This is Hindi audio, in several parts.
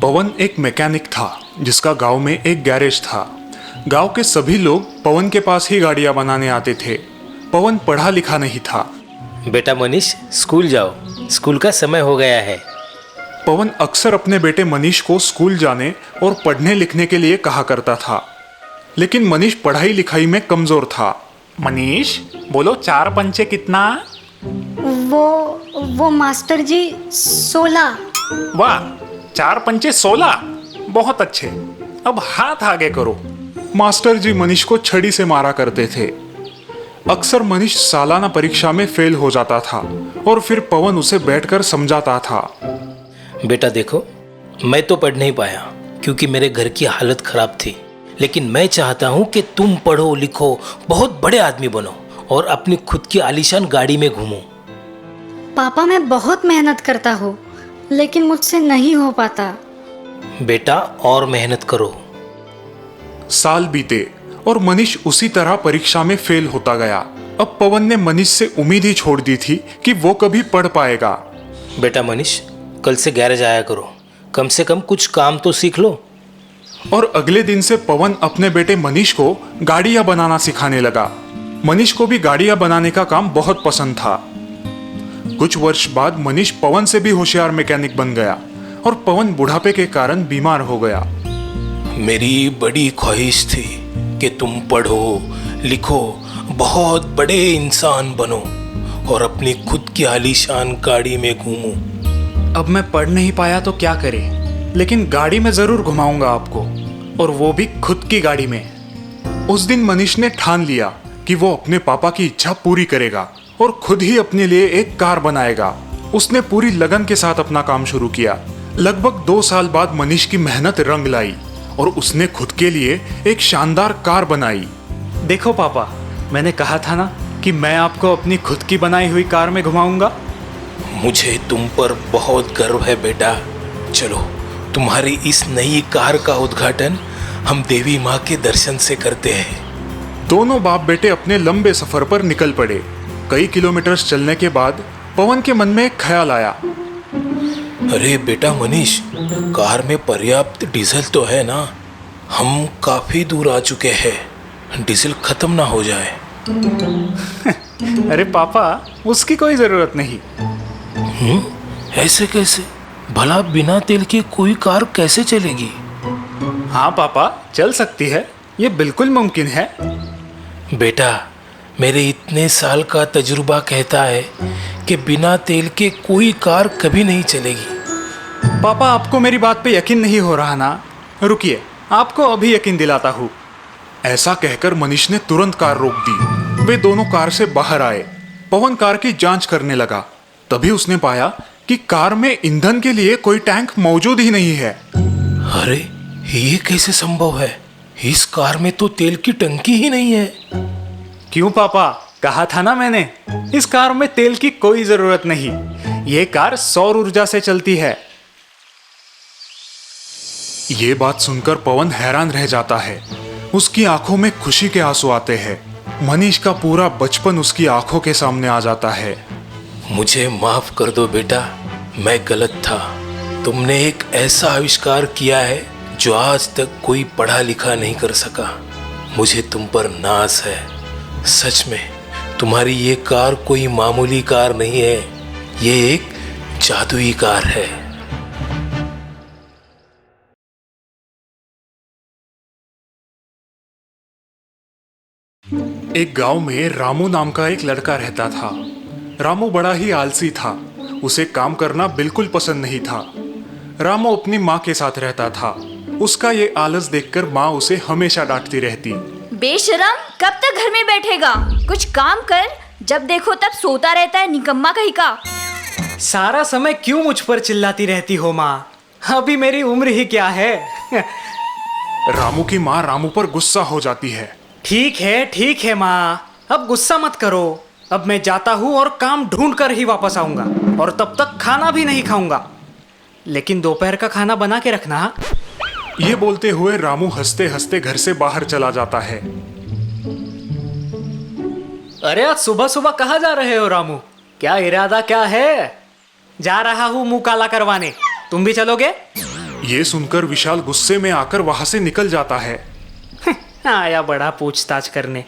पवन एक मैकेनिक था जिसका गांव में एक गैरेज था। गांव के सभी लोग पवन के पास ही गाड़ियां बनाने आते थे। पवन पढ़ा लिखा नहीं था। बेटा मनीष, स्कूल जाओ, स्कूल का समय हो गया है। पवन अक्सर अपने बेटे मनीष को स्कूल जाने और पढ़ने लिखने के लिए कहा करता था, लेकिन मनीष पढ़ाई लिखाई में कमजोर था। मनीष, बोलो 4 पंचे कितना? वो मास्टर जी 16। वाह, 4 पंचे 16, बहुत अच्छे। अब हाथ आगे करो। मास्टर जी मनीष को छड़ी से मारा करते थे। अक्सर मनीष सालाना परीक्षा में फेल हो जाता था और फिर पवन उसे बैठकर समझाता था। बेटा देखो, मैं तो पढ़ नहीं पाया क्योंकि मेरे घर की हालत खराब थी, लेकिन मैं चाहता हूँ कि तुम पढ़ो लिखो, बहुत बड़े आदमी बनो और अपनी खुद की आलीशान गाड़ी में घूमो। पापा, मैं बहुत मेहनत करता हूँ, लेकिन मुझसे नहीं हो पाता। बेटा और मेहनत करो। साल बीते और मनीष उसी तरह परीक्षा में फेल होता गया। अब पवन ने मनीष से उम्मीद ही छोड़ दी थी कि वो कभी पढ़ पाएगा। बेटा मनीष, कल से गैरेज आया करो, कम से कम कुछ काम तो सीख लो। और अगले दिन से पवन अपने बेटे मनीष को गाड़ियां बनाना सिखाने लगा। मनीष को भी गाड़ियां बनाने का काम बहुत पसंद था। कुछ वर्ष बाद मनीष पवन से भी होशियार मैकेनिक बन गया और पवन बुढ़ापे के कारण बीमार हो गया। मेरी बड़ी ख्वाहिश थी कि तुम पढ़ो लिखो, बहुत बड़े इंसान बनो और अपनी खुद की आलीशान गाड़ी में घूमो। अब मैं पढ़ नहीं पाया तो क्या करे, लेकिन गाड़ी में जरूर घुमाऊंगा आपको, और वो भी खुद की गाड़ी में। उस दिन मनीष ने ठान लिया कि वो अपने पापा की इच्छा पूरी करेगा और खुद ही अपने लिए एक कार बनाएगा। उसने पूरी लगन के साथ अपना काम शुरू किया। लगभग 2 साल बाद मनीष की मेहनत रंग लाई और उसने खुद के लिए एक शानदार कार बनाई। देखो पापा, मैंने कहा था ना कि मैं आपको अपनी खुद की बनाई हुई कार में घुमाऊंगा। मुझे तुम पर बहुत गर्व है बेटा। चलो, तुम्हारी इस नई कार का उद्घाटन हम देवी माँ के दर्शन से करते हैं। दोनों बाप बेटे अपने लंबे सफर पर निकल पड़े। कई किलोमीटर चलने के बाद पवन के मन में एक ख्याल आया। अरे बेटा मनीष, कार में पर्याप्त डीजल तो है ना? हम काफी दूर आ चुके हैं, डीजल खत्म ना हो जाए। अरे पापा, उसकी कोई जरूरत नहीं। ऐसे कैसे? भला बिना तेल के कोई कार कैसे चलेगी? हाँ पापा, चल सकती है, ये बिल्कुल मुमकिन है। बेटा, मेरे इतने साल का तजुर्बा कहता है कि बिना तेल के कोई कार कभी नहीं चलेगी। पापा, आपको मेरी बात पे यकीन नहीं हो रहा ना? रुकिए, आपको अभी यकीन दिलाता हूँ। ऐसा कहकर मनीष ने तुरंत कार रोक दी। वे दोनों कार से बाहर आए। पवन कार की जांच करने लगा। तभी उसने पाया कि कार में ईंधन के लिए कोई टैंक मौजूद ही नहीं है। अरे, ये कैसे संभव है? इस कार में तो तेल की टंकी ही नहीं है। क्यों पापा, कहा था ना मैंने, इस कार में तेल की कोई जरूरत नहीं। ये कार सौर ऊर्जा से चलती है। ये बात सुनकर पवन हैरान रह जाता है। उसकी आंखों में खुशी के आंसू आते हैं। मनीष का पूरा बचपन उसकी आंखों के सामने आ जाता है। मुझे माफ कर दो बेटा, मैं गलत था। तुमने एक ऐसा आविष्कार किया है जो आज तक कोई पढ़ा लिखा नहीं कर सका। मुझे तुम पर नाज है। सच में तुम्हारी ये कार कोई मामूली कार नहीं है, ये एक जादुई कार है। एक गांव में रामू नाम का एक लड़का रहता था। रामू बड़ा ही आलसी था। उसे काम करना बिल्कुल पसंद नहीं था। रामू अपनी माँ के साथ रहता था। उसका ये आलस देखकर माँ उसे हमेशा डांटती रहती। बेशरम, कब तक घर में बैठेगा? कुछ काम कर, जब देखो तब सोता रहता है, निकम्मा कहीं का। सारा समय क्यों मुझ पर चिल्लाती रहती हो माँ? अभी मेरी उम्र ही क्या है। रामू की माँ रामू पर गुस्सा हो जाती है। ठीक है माँ, अब गुस्सा मत करो। अब मैं जाता हूँ और काम ढूंढ कर ही वापस आऊंगा, और तब तक खाना भी नहीं खाऊंगा। लेकिन दोपहर का खाना बना के रखना। ये बोलते हुए रामू हंसते हंसते घर से बाहर चला जाता है। अरे आज सुबह सुबह कहाँ जा रहे हो रामू? क्या इरादा क्या है? जा रहा हूँ मुंह काला करवाने। तुम भी चलोगे? ये सुनकर विशाल गुस्से में आकर वहां से निकल जाता है। आया बड़ा पूछताछ करने।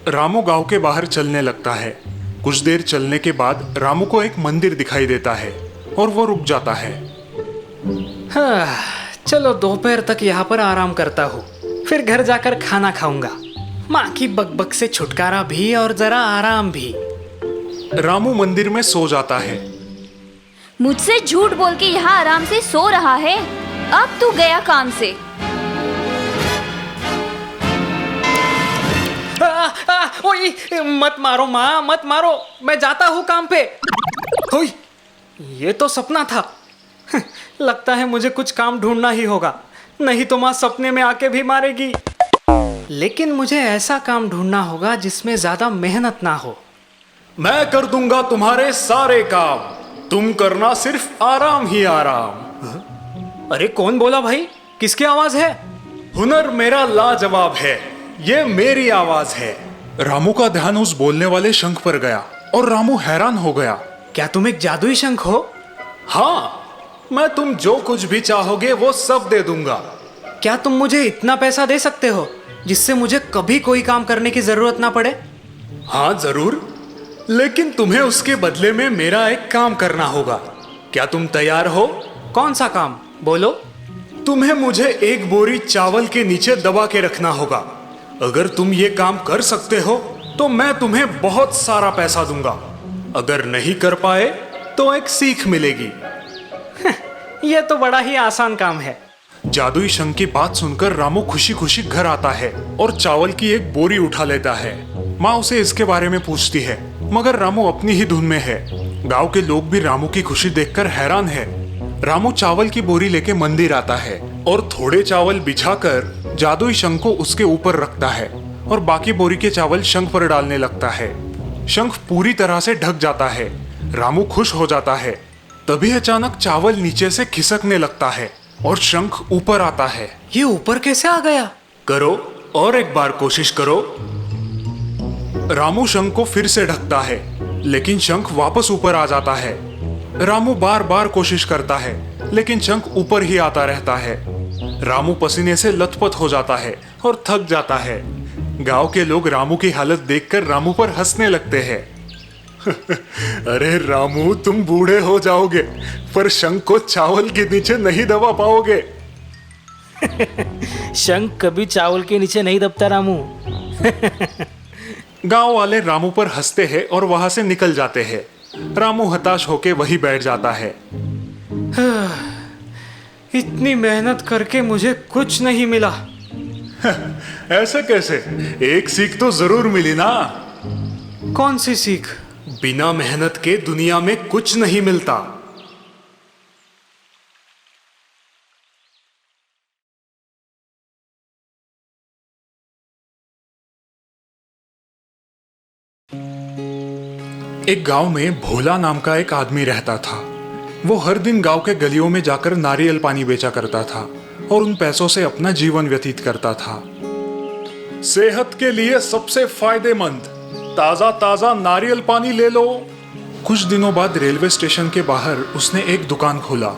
रामू गांव के बाहर चलने लगता है। कुछ देर चलने के बाद रामू को एक मंदिर दिखाई देता है और वो रुक जाता है। हाँ, चलो दोपहर तक यहाँ पर आराम करता हूँ, फिर घर जाकर खाना खाऊंगा। माँ की बकबक से छुटकारा भी और जरा आराम भी। रामू मंदिर में सो जाता है। मुझसे झूठ बोल के यहाँ आराम से सो रहा है। अब तू गया काम से। ओए, मत मारो माँ, मत मारो, मैं जाता हूँ काम पे। ओए, ये तो सपना था। लगता है मुझे कुछ काम ढूंढना ही होगा, नहीं तो माँ सपने में आके भी मारेगी। लेकिन मुझे ऐसा काम ढूंढना होगा जिसमें ज्यादा मेहनत ना हो। मैं कर दूंगा तुम्हारे सारे काम, तुम करना सिर्फ आराम ही आराम। अरे कौन बोला भाई? किसकी आवाज है? हुनर मेरा लाजवाब है, ये मेरी आवाज है। रामू का ध्यान उस बोलने वाले शंख पर गया और रामू हैरान हो गया। क्या तुम एक जादुई शंख हो? हाँ, मैं तुम जो कुछ भी चाहोगे वो सब दे दूंगा। क्या तुम मुझे इतना पैसा दे सकते हो जिससे मुझे कभी कोई काम करने की जरूरत ना पड़े? हाँ जरूर, लेकिन तुम्हें उसके बदले में मेरा एक काम करना होगा। क्या तुम तैयार हो? कौन सा काम? बोलो। तुम्हें मुझे एक बोरी चावल के नीचे दबा के रखना होगा। अगर तुम ये काम कर सकते हो तो मैं तुम्हें बहुत सारा पैसा दूंगा। अगर नहीं कर पाए तो एक सीख मिलेगी। ये तो बड़ा ही आसान काम है। जादुई शंख की बात सुनकर रामू खुशी खुशी घर आता है और चावल की एक बोरी उठा लेता है। माँ उसे इसके बारे में पूछती है, मगर रामू अपनी ही धुन में है। गांव के लोग भी रामू की खुशी देखकर हैरान है। रामू चावल की बोरी लेके मंदिर आता है और थोड़े चावल बिछाकर जादुई शंख को उसके ऊपर रखता है और बाकी बोरी के चावल शंख पर डालने लगता है। शंख पूरी तरह से ढक जाता है। रामू खुश हो जाता है। तभी अचानक चावल नीचे से खिसकने लगता है और शंख ऊपर आता है। ये ऊपर कैसे आ गया? करो और एक बार कोशिश करो। रामू शंख को फिर से ढकता है, लेकिन शंख वापस ऊपर आ जाता है। रामू बार बार कोशिश करता है, लेकिन शंख ऊपर ही आता रहता है। रामू पसीने से लथपथ हो जाता है और थक जाता है। गांव के लोग रामू की हालत देखकर रामू पर हंसने लगते हैं। अरे रामू, तुम बूढ़े हो जाओगे पर शंख को चावल के नीचे नहीं दबा पाओगे। शंख कभी चावल के नीचे नहीं दबता रामू। गांव वाले रामू पर हंसते हैं और वहां से निकल जाते हैं। रामू हताश होके वहीं बैठ जाता है। इतनी मेहनत करके मुझे कुछ नहीं मिला। ऐसा कैसे? एक सीख तो जरूर मिली ना। कौन सी सीख? बिना मेहनत के दुनिया में कुछ नहीं मिलता। एक गांव में भोला नाम का एक आदमी रहता था। वो हर दिन गांव के गलियों में जाकर नारियल पानी बेचा करता था और उन पैसों से अपना जीवन व्यतीत करता था। सेहत के लिए सबसे फायदेमंद ताजा ताजा नारियल पानी ले लो। कुछ दिनों बाद रेलवे स्टेशन के बाहर उसने एक दुकान खोला।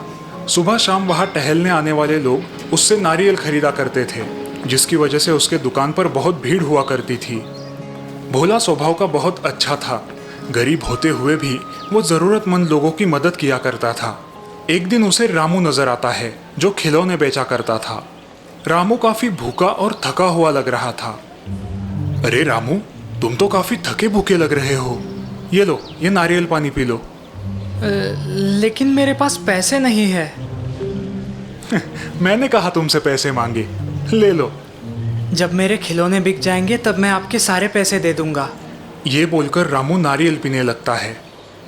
सुबह शाम वहां टहलने आने वाले लोग उससे नारियल खरीदा करते थे, जिसकी वजह से उसके दुकान पर बहुत भीड़ हुआ करती थी। भोला स्वभाव का बहुत अच्छा था। गरीब होते हुए भी वो जरूरतमंद लोगों की मदद किया करता था। एक दिन उसे रामू नजर आता है, जो खिलौने बेचा करता था। रामू काफी भूखा और थका हुआ लग रहा था। अरे रामू, तुम तो काफी थके भूखे लग रहे हो। ये लो, ये नारियल पानी पी लो। लेकिन मेरे पास पैसे नहीं है। मैंने कहा तुमसे पैसे मांगे, ले लो। जब मेरे खिलौने बिक जाएंगे तब मैं आपके सारे पैसे दे दूंगा। ये बोलकर रामू नारियल पीने लगता है।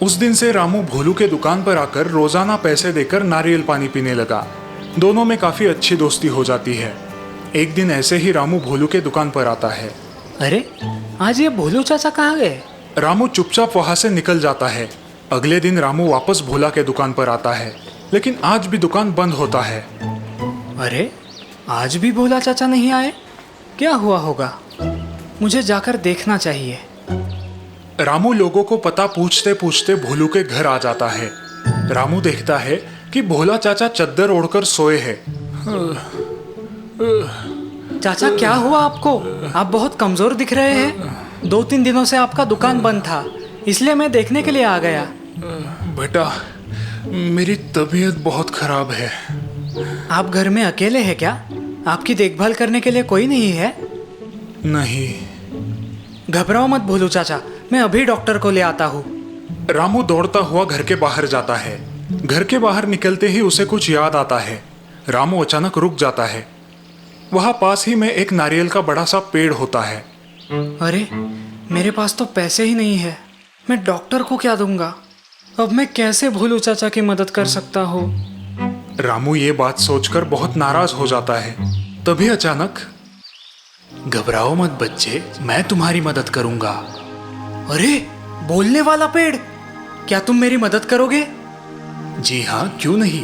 उस दिन से रामू भोलू के दुकान पर आकर रोजाना पैसे देकर नारियल पानी पीने लगा। दोनों में काफी अच्छी दोस्ती हो जाती है। एक दिन ऐसे ही रामू भोलू के दुकान पर आता है। अरे, आज ये भोलू चाचा कहाँ गए? रामू चुपचाप वहां से निकल जाता है। अगले दिन रामू वापस भोला के दुकान पर आता है, लेकिन आज भी दुकान बंद होता है। अरे, आज भी भोला चाचा नहीं आए? क्या हुआ होगा? मुझे जाकर देखना चाहिए। रामू लोगों को पता पूछते पूछते भोलू के घर आ जाता है। रामू देखता है कि भोला चाचा चद्दर ओढ़कर सोए हैं। चाचा क्या हुआ आपको? आप बहुत कमजोर दिख रहे हैं। 2-3 दिनों से आपका दुकान बंद था, इसलिए मैं देखने के लिए आ गया। बेटा, मेरी तबीयत बहुत खराब है। आप घर में अकेले हैं क्या? आपकी देखभाल करने के लिए कोई नहीं है? नहीं। घबराओ मत भोलू चाचा, मैं अभी डॉक्टर को ले आता हूँ। रामू दौड़ता हुआ घर के बाहर जाता है। घर के बाहर निकलते ही उसे कुछ याद आता है। रामू अचानक रुक जाता है। वहां पास ही में एक नारियल का बड़ा सा पेड़ होता है। अरे, मेरे पास तो पैसे ही नहीं है। मैं डॉक्टर को क्या दूंगा? अब मैं कैसे भोलू चाचा की मदद कर सकता हूँ? रामू ये बात सोचकर बहुत नाराज हो जाता है। तभी अचानक, घबराओ मत बच्चे, मैं तुम्हारी मदद करूंगा। अरे, बोलने वाला पेड़, क्या तुम मेरी मदद करोगे? जी हाँ, क्यों नहीं,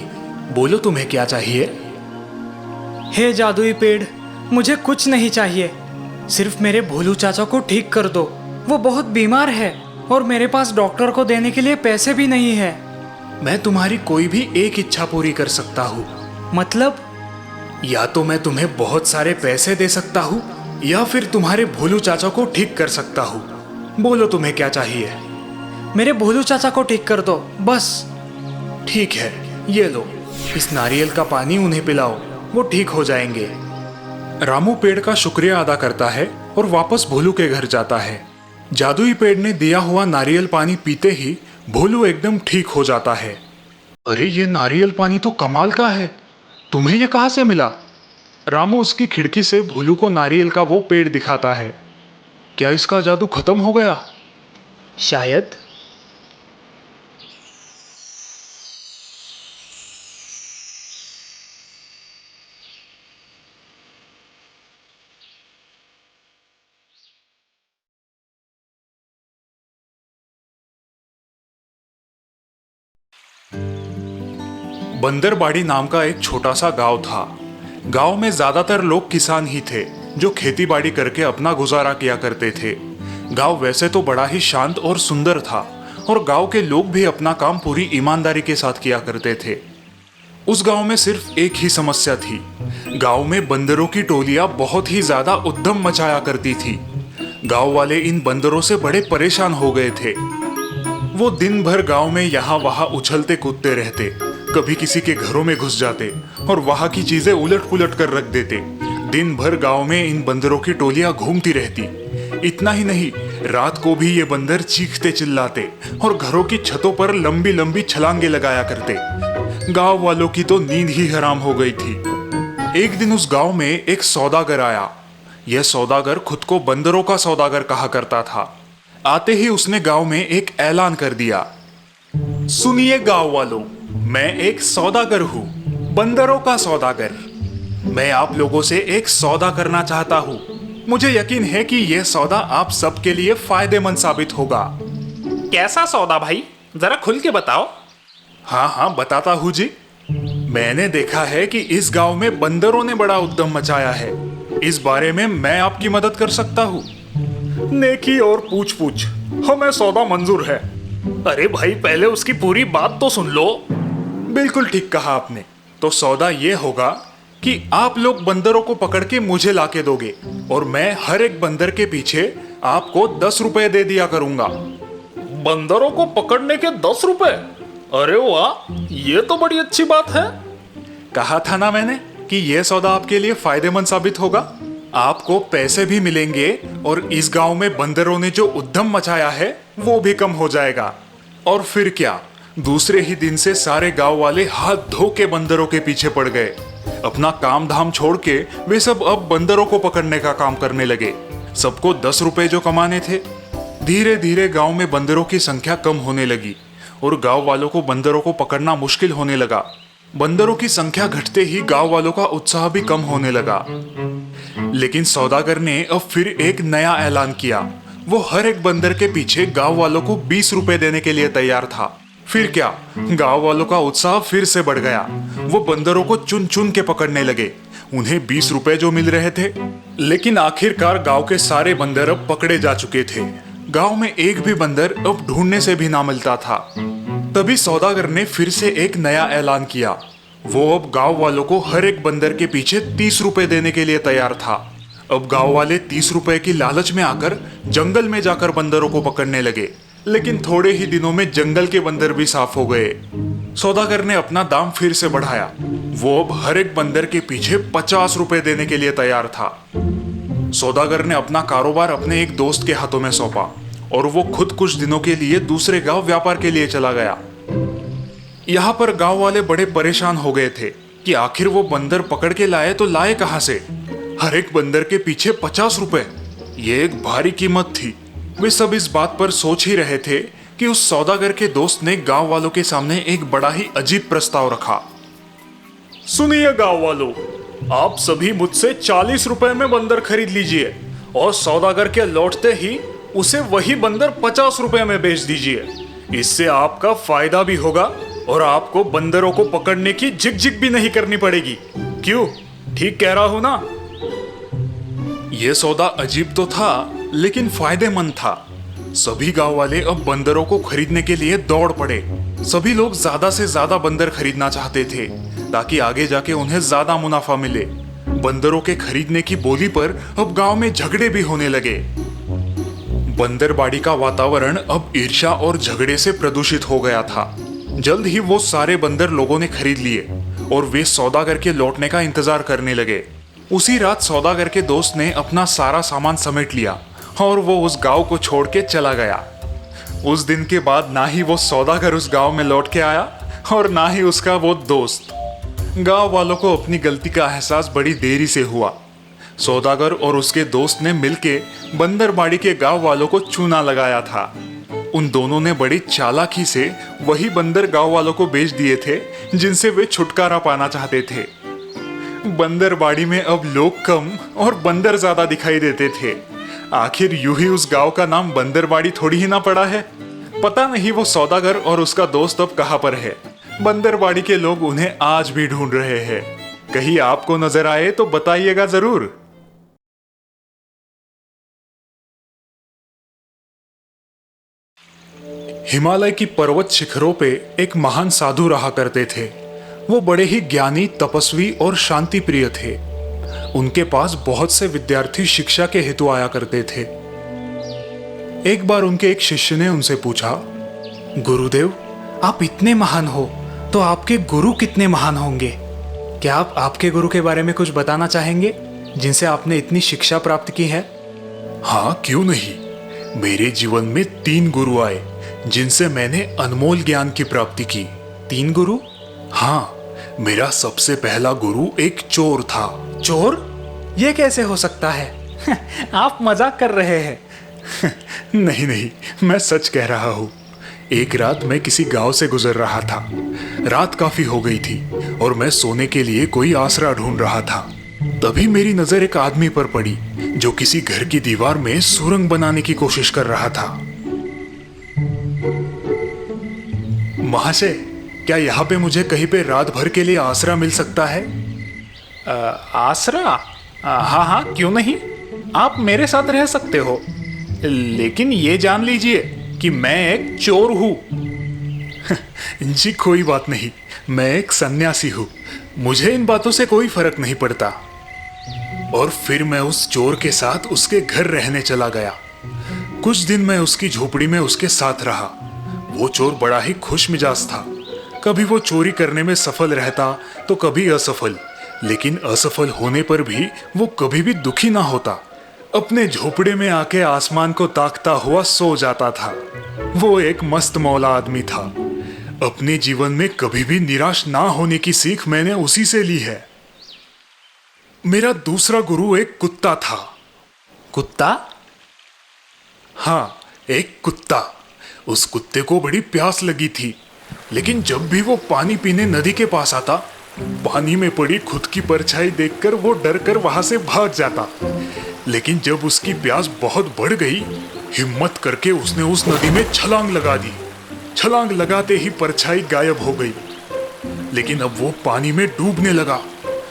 बोलो तुम्हें क्या चाहिए। हे जादुई पेड़, मुझे कुछ नहीं चाहिए, सिर्फ मेरे भोलू चाचा को ठीक कर दो। वो बहुत बीमार है और मेरे पास डॉक्टर को देने के लिए पैसे भी नहीं है। मैं तुम्हारी कोई भी एक इच्छा पूरी कर सकता हूँ। मतलब? या तो मैं तुम्हें बहुत सारे पैसे दे सकता हूँ, या फिर तुम्हारे भोलू चाचा को ठीक कर सकता हूँ। बोलो तुम्हें क्या चाहिए। मेरे भोलू चाचा को ठीक कर दो, बस। ठीक है, ये लो, इस नारियल का पानी उन्हें पिलाओ, वो ठीक हो जाएंगे। रामू पेड़ का शुक्रिया अदा करता है और वापस भोलू के घर जाता है। जादुई पेड़ ने दिया हुआ नारियल पानी पीते ही भोलू एकदम ठीक हो जाता है। अरे, ये नारियल पानी तो कमाल का है, तुम्हें ये कहाँ से मिला? रामू उसकी खिड़की से भोलू को नारियल का वो पेड़ दिखाता है। क्या इसका जादू खत्म हो गया? शायद। बंदरबाड़ी नाम का एक छोटा सा गांव था। गांव में ज्यादातर लोग किसान ही थे जो खेती बाड़ी करके अपना गुजारा किया करते थे। गांव वैसे तो बड़ा ही शांत और सुंदर था और गांव के लोग भी अपना काम पूरी ईमानदारी के साथ किया करते थे। उस गांव में सिर्फ एक ही समस्या थी। गांव में बंदरों की टोलियां बहुत ही ज्यादा उद्यम मचाया करती थी। गांव वाले इन बंदरों से बड़े परेशान हो गए थे। वो दिन भर गांव में यहाँ वहां उछलते कूदते रहते, कभी किसी के घरों में घुस जाते और वहां की चीजें उलट पुलट कर रख देते। दिन भर गांव में इन बंदरों की टोलियां घूमती रहती। इतना ही नहीं, रात को भी ये बंदर चीखते चिल्लाते और घरों की छतों पर लंबी लंबी छलांगे लगाया करते। गांव वालों की तो नींद ही हराम हो गई थी। एक दिन उस गांव में एक सौदागर आया। यह सौदागर खुद को बंदरों का सौदागर कहा करता था। आते ही उसने गांव में एक ऐलान कर दिया, सुनिए गांव वालों, मैं एक सौदागर हूँ, बंदरों का सौदागर। मैं आप लोगों से एक सौदा करना चाहता हूँ। मुझे यकीन है कि यह सौदा आप सबके लिए फायदेमंद साबित होगा। कैसा सौदा भाई, जरा खुल के बताओ। हाँ, बताता हूँ जी। मैंने देखा है कि इस गांव में बंदरों ने बड़ा उद्यम मचाया है। इस बारे में मैं आपकी मदद कर सकता हूँ। नेकी और पूछ पूछ, हमें सौदा मंजूर है। अरे भाई, पहले उसकी पूरी बात तो सुन लो। बिल्कुल ठीक कहा आपने। तो सौदा ये होगा कि आप लोग बंदरों को पकड़ के मुझे लाके दोगे और मैं हर एक बंदर के पीछे आपको 10 रुपए दे दिया करूंगा। बंदरों को पकड़ने के 10 रुपए? अरे वाह, ये तो बड़ी अच्छी बात है। कहा था ना मैंने कि यह सौदा आपके लिए फायदेमंद साबित होगा। आपको पैसे भी मिलेंगे और इस गांव में बंदरों ने जो उद्यम मचाया है वो भी कम हो जाएगा। और फिर क्या, दूसरे ही दिन से सारे गांव वाले हाथ धो के बंदरों के पीछे पड़ गए। अपना काम धाम छोड़ के वे सब अब बंदरों को पकड़ने का काम करने लगे। सबको 10 रुपए जो कमाने थे। धीरे धीरे गांव में बंदरों की संख्या कम होने लगी और गांव वालों को बंदरों को पकड़ना मुश्किल होने लगा। बंदरों की संख्या घटते ही गांव वालों का उत्साह भी कम होने लगा। लेकिन सौदागर ने अब फिर एक नया ऐलान किया। वो हर एक बंदर के पीछे गांव वालों को 20 रुपए देने के लिए तैयार था। फिर क्या, गांव वालों का उत्साह फिर से बढ़ गया। वो बंदरों को चुन चुन के पकड़ने लगे। उन्हें 20 रुपए जो मिल रहे थे, लेकिन आखिरकार गांव के सारे बंदर अब पकड़े जा चुके थे। गांव में एक भी बंदर अब ढूंढने से भी ना मिलता था। तभी सौदागर ने फिर से एक नया ऐलान किया। वो अब गांव वालों को हर एक बंदर के पीछे 30 रुपए देने के लिए तैयार था। अब गांव वाले 30 रुपए की लालच में आकर जंगल में जाकर बंदरों को पकड़ने लगे, लेकिन थोड़े ही दिनों में जंगल के बंदर भी साफ हो गए। सौदागर ने अपना दाम फिर से बढ़ाया। वो अब हर एक बंदर के पीछे 50 रुपए देने के लिए तैयार था। सौदागर ने अपना कारोबार अपने एक दोस्त के हाथों में सौंपा और वो खुद कुछ दिनों के लिए दूसरे गांव व्यापार के लिए चला गया। यहाँ पर गांव वाले बड़े परेशान हो गए थे कि आखिर वो बंदर पकड़ के लाए तो लाए कहां से। हर एक बंदर के पीछे 50 रुपए, ये एक भारी कीमत थी। वे सब इस बात पर सोच ही रहे थे कि उस सौदागर के दोस्त ने गांव वालों के सामने एक बड़ा ही अजीब प्रस्ताव रखा। सुनिए गांव वालों, आप सभी मुझसे 40 रुपए में बंदर खरीद लीजिए और सौदागर के लौटते ही उसे वही बंदर 50 रुपए में बेच दीजिए। इससे आपका फायदा भी होगा और आपको बंदरों को पकड़ने की झिक-झिक भी नहीं करनी पड़ेगी। क्यों, ठीक कह रहा हूं ना? यह सौदा अजीब तो था, लेकिन फायदेमंद था। सभी गांव वाले अब बंदरों को खरीदने के लिए दौड़ पड़े। सभी लोग ज्यादा से ज्यादा बंदर खरीदना चाहते थे ताकि आगे जाके उन्हें ज्यादा मुनाफा मिले। बंदरों के खरीदने की बोली पर अब गांव में झगड़े भी होने लगे। बंदरबाड़ी का वातावरण अब ईर्ष्या और झगड़े से प्रदूषित हो गया था। जल्द ही वो सारे बंदर लोगों ने खरीद लिए और वे सौदागर के लौटने का इंतजार करने लगे। उसी रात सौदागर के दोस्त ने अपना सारा सामान समेट लिया और वो उस गांव को छोड़ के चला गया। उस दिन के बाद ना ही वो सौदागर उस गांव में लौट के आया और ना ही उसका वो दोस्त। गांव वालों को अपनी गलती का एहसास बड़ी देरी से हुआ। सौदागर और उसके दोस्त ने मिलके बंदरबाड़ी के गांव वालों को चूना लगाया था। उन दोनों ने बड़ी चालाकी से वही बंदर गांव वालों को बेच दिए थे जिनसे वे छुटकारा पाना चाहते थे। बंदरबाड़ी में अब लोग कम और बंदर ज्यादा दिखाई देते थे। आखिर यूं ही उस गांव का नाम बंदरबाड़ी थोड़ी ही ना पड़ा है। पता नहीं वो सौदागर और उसका दोस्त अब कहां पर है। बंदरबाड़ी के लोग उन्हें आज भी ढूंढ रहे हैं। कहीं आपको नजर आए तो बताइएगा जरूर। हिमालय की पर्वत शिखरों पे एक महान साधु रहा करते थे। वो बड़े ही ज्ञानी, तपस्वी और शांति प्रिय थे। उनके पास बहुत से विद्यार्थी शिक्षा के हेतु आया करते थे। एक बार उनके एक शिष्य ने उनसे पूछा, गुरुदेव, आप इतने महान हो तो आपके गुरु कितने महान होंगे? क्या आप आपके गुरु के बारे में कुछ बताना चाहेंगे जिनसे आपने इतनी शिक्षा प्राप्त की है? हाँ, क्यों नहीं। मेरे जीवन में 3 गुरु आए जिनसे मैंने अनमोल ज्ञान की प्राप्ति की। 3 गुरु? हाँ, मेरा सबसे पहला गुरु एक चोर था। चोर? ये कैसे हो सकता है? आप मजाक कर रहे हैं। नहीं नहीं, मैं सच कह रहा हूँ। एक रात मैं किसी गांव से गुजर रहा था। रात काफी हो गई थी और मैं सोने के लिए कोई आसरा ढूंढ रहा था। तभी मेरी नजर एक आदमी पर पड़ी जो किसी घर की दीवार में सुरंग बनाने की कोशिश कर रहा था। महाशय, क्या यहाँ पे मुझे कहीं पे रात भर के लिए आसरा मिल सकता है? आसरा? हाँ हाँ, क्यों नहीं। आप मेरे साथ रह सकते हो, लेकिन ये जान लीजिए कि मैं एक चोर हूँ। जी कोई बात नहीं, मैं एक सन्यासी हूँ। मुझे इन बातों से कोई फर्क नहीं पड़ता। और फिर मैं उस चोर के साथ उसके घर रहने चला गया। कुछ दिन मैं उसकी झोपड़ी में उसके साथ रहा। वो चोर बड़ा ही खुश मिजाज था। कभी वो चोरी करने में सफल रहता तो कभी असफल, लेकिन असफल होने पर भी वो कभी भी दुखी ना होता। अपने झोपड़े में आके आसमान को ताकता हुआ सो जाता था। वो एक मस्त मौला आदमी था। अपने जीवन में कभी भी निराश ना होने की सीख मैंने उसी से ली है। मेरा दूसरा गुरु एक कुत्ता था। कुत्ता? हाँ, एक कुत्ता। उस कुत्ते को बड़ी प्यास लगी थी, लेकिन जब भी वो पानी पीने नदी के पास आता, पानी में पड़ी खुद की परछाई देखकर वो डर कर वहां से भाग जाता। लेकिन जब उसकी प्यास बहुत बढ़ गई, हिम्मत करके उसने उस नदी में छलांग लगा दी। छलांग लगाते ही परछाई गायब हो गई। लेकिन अब वो पानी में डूबने लगा।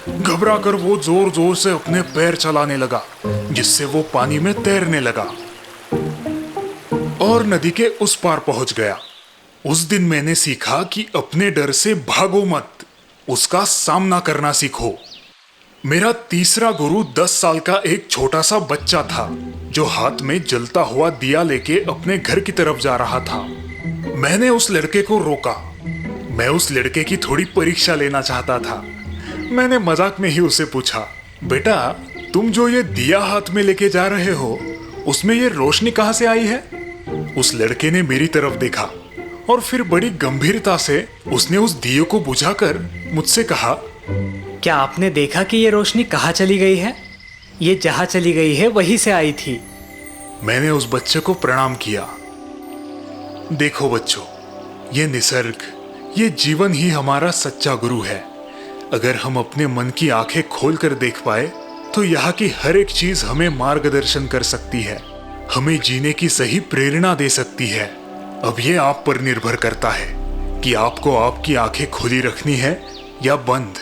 घबरा कर वो जोर जोर से अपने पैर चलाने लगा, जिससे वो पानी में तैरने लगा और नदी के उस पार पहुंच गया। उस दिन मैंने सीखा कि अपने डर से भागो मत, उसका सामना करना सीखो। मेरा तीसरा गुरु 10 साल का एक छोटा सा बच्चा था जो हाथ में जलता हुआ दिया लेके अपने घर की तरफ जा रहा था। मैंने उस लड़के को रोका। मैं उस लड़के की थोड़ी परीक्षा लेना चाहता था। मैंने मजाक में ही उसे पूछा, बेटा तुम जो ये दिया हाथ में लेके जा रहे हो उसमें ये रोशनी कहाँ से आई है? उस लड़के ने मेरी तरफ देखा और फिर बड़ी गंभीरता से उसने उस दिए को बुझाकर मुझसे कहा, क्या आपने देखा कि ये रोशनी कहाँ चली गई है? ये जहाँ चली गई है वहीं से आई थी। मैंने उस बच्चे को प्रणाम किया। देखो बच्चों, ये निसर्ग, ये जीवन ही हमारा सच्चा गुरु है। अगर हम अपने मन की आंखें खोलकर देख पाए तो यहाँ की हर एक चीज हमें मार्गदर्शन कर सकती है, हमें जीने की सही प्रेरणा दे सकती है। अब ये आप पर निर्भर करता है कि आपको आपकी आंखें खुली रखनी है या बंद।